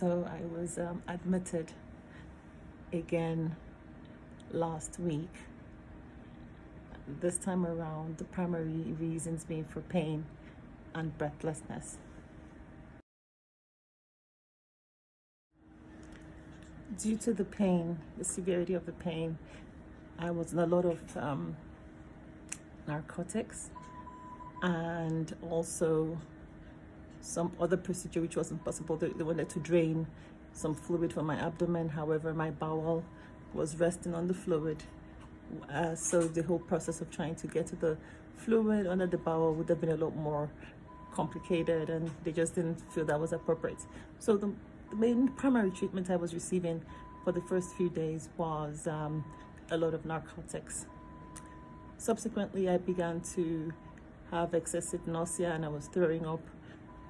So I was admitted again last week. This time around, the primary reasons being for pain and breathlessness. Due to the pain, the severity of the pain, I was on a lot of narcotics and also some other procedure which wasn't possible. They wanted to drain some fluid from my abdomen. However, my bowel was resting on the fluid. So the whole process of trying to get to the fluid under the bowel would have been a lot more complicated, and they just didn't feel that was appropriate. So the main primary treatment I was receiving for the first few days was a lot of narcotics. Subsequently, I began to have excessive nausea and I was throwing up.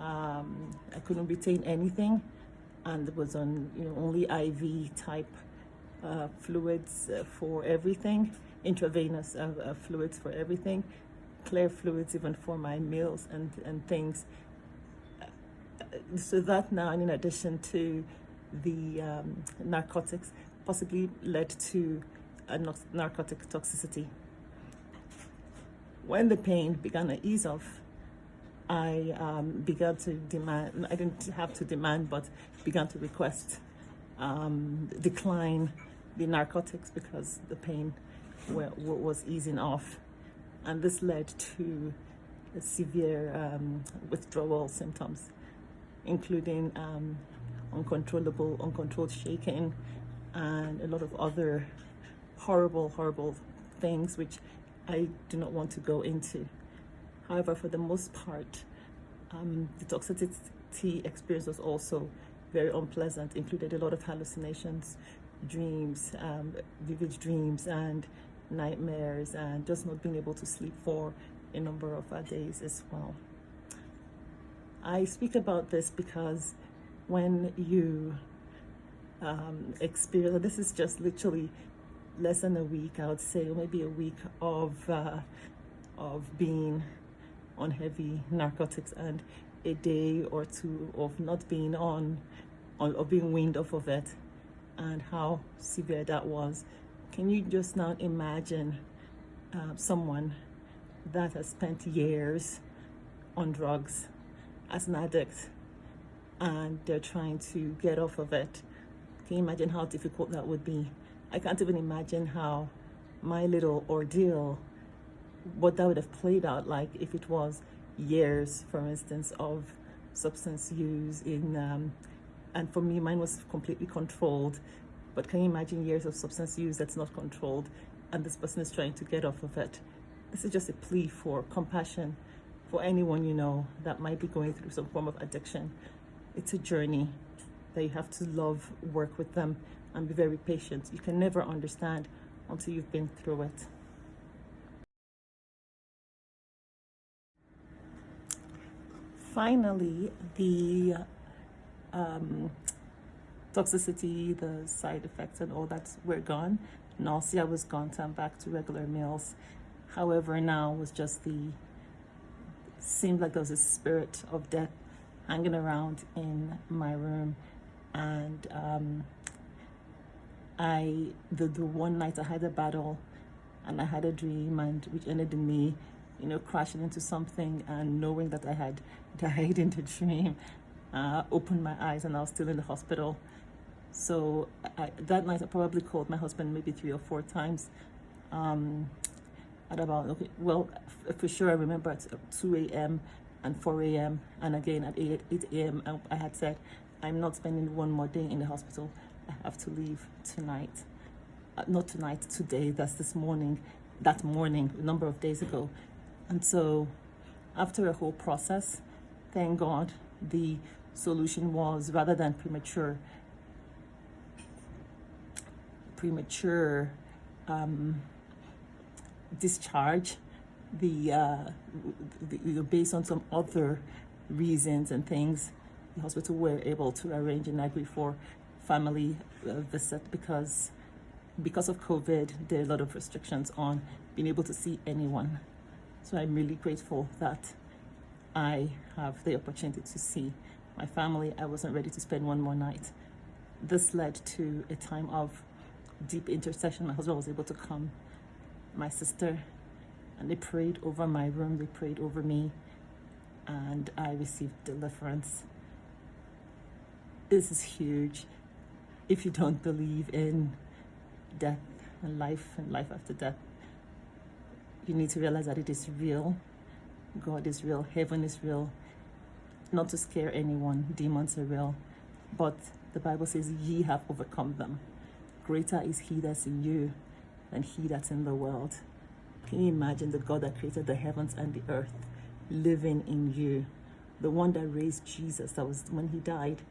I couldn't retain anything, and it was on only IV type fluids for everything, intravenous fluids for everything, clear fluids even for my meals and things. So that now, in addition to the narcotics, possibly led to a narcotic toxicity. When the pain began to ease off, I began to demand, I didn't have to demand, but began to request decline the narcotics because the pain was easing off. And this led to severe withdrawal symptoms, including uncontrolled shaking and a lot of other horrible things which I do not want to go into. However, for the most part, the toxicity experience was also very unpleasant, included a lot of hallucinations, dreams, vivid dreams and nightmares, and just not being able to sleep for a number of days as well. I speak about this because when you experience, this is just literally less than a week, I would say, or maybe a week of being on heavy narcotics and a day or two of not being on or being weaned off of it, and how severe that was. Can you just now imagine someone that has spent years on drugs as an addict and they're trying to get off of it? Can you imagine how difficult that would be? I can't even imagine how my little ordeal, what that would have played out like if it was years, for instance, of substance use and for me, mine was completely controlled. But can you imagine years of substance use that's not controlled and this person is trying to get off of it? This is just a plea for compassion for anyone you know that might be going through some form of addiction. It's a journey that you have to love, work with them, and be very patient. You can never understand until you've been through it. Finally, the toxicity, the side effects and all that were gone. Nausea was gone, so I'm back to regular meals. However, now was just seemed like there was a spirit of death hanging around in my room. And the one night I had a battle and I had a dream, and which ended in me crashing into something and knowing that I had died in the dream. Opened my eyes and I was still in the hospital. So that night I probably called my husband maybe 3 or 4 times. At about, for sure I remember at 2 a.m. and 4 a.m. and again at 8 a.m. I had said, I'm not spending one more day in the hospital. I have to leave tonight. Not tonight, today, that's this morning, that morning, a number of days ago. And so after a whole process, thank God, the solution was, rather than premature discharge, based on some other reasons and things, the hospital were able to arrange and agree for family visit because of COVID, there are a lot of restrictions on being able to see anyone. So I'm really grateful that I have the opportunity to see my family, I wasn't ready to spend one more night. This led to a time of deep intercession. My husband was able to come, my sister, and they prayed over my room, they prayed over me, and I received deliverance. This is huge. If you don't believe in death and life after death, you need to realize that it is real. God is real, heaven is real. Not to scare anyone, demons are real, but the Bible says, ye have overcome them. Greater is he that's in you than he that's in the world. Can you imagine the God that created the heavens and the earth living in you? The one that raised Jesus, that was when he died,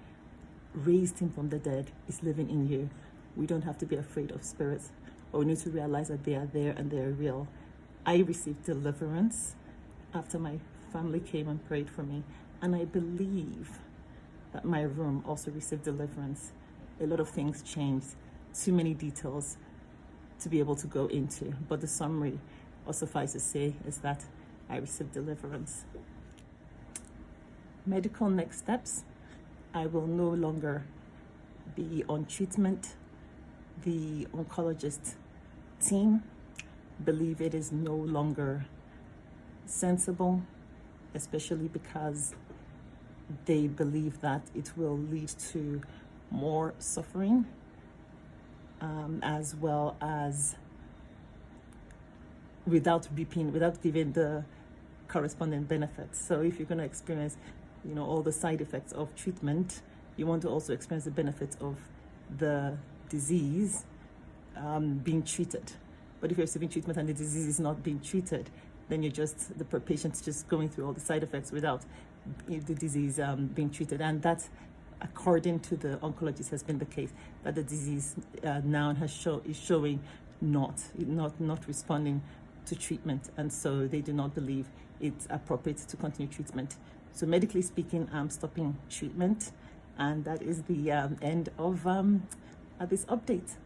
raised him from the dead, is living in you. We don't have to be afraid of spirits, but we need to realize that they are there and they are real. I received deliverance after my family came and prayed for me, and I believe that my room also received deliverance. A lot of things changed, too many details to be able to go into, but the summary, or suffice to say, is that I received deliverance. Medical next steps: I will no longer be on treatment. The oncologist team believe it is no longer sensible, especially because they believe that it will lead to more suffering, as well as without giving the corresponding benefits. So if you're going to experience, all the side effects of treatment, you want to also experience the benefits of the disease being treated. But if you're receiving treatment and the disease is not being treated, then the patient's just going through all the side effects without the disease being treated. And that, according to the oncologist, has been the case, that the disease now is showing not responding to treatment, and so they do not believe it's appropriate to continue treatment. So medically speaking, I'm stopping treatment, and that is the end of this update.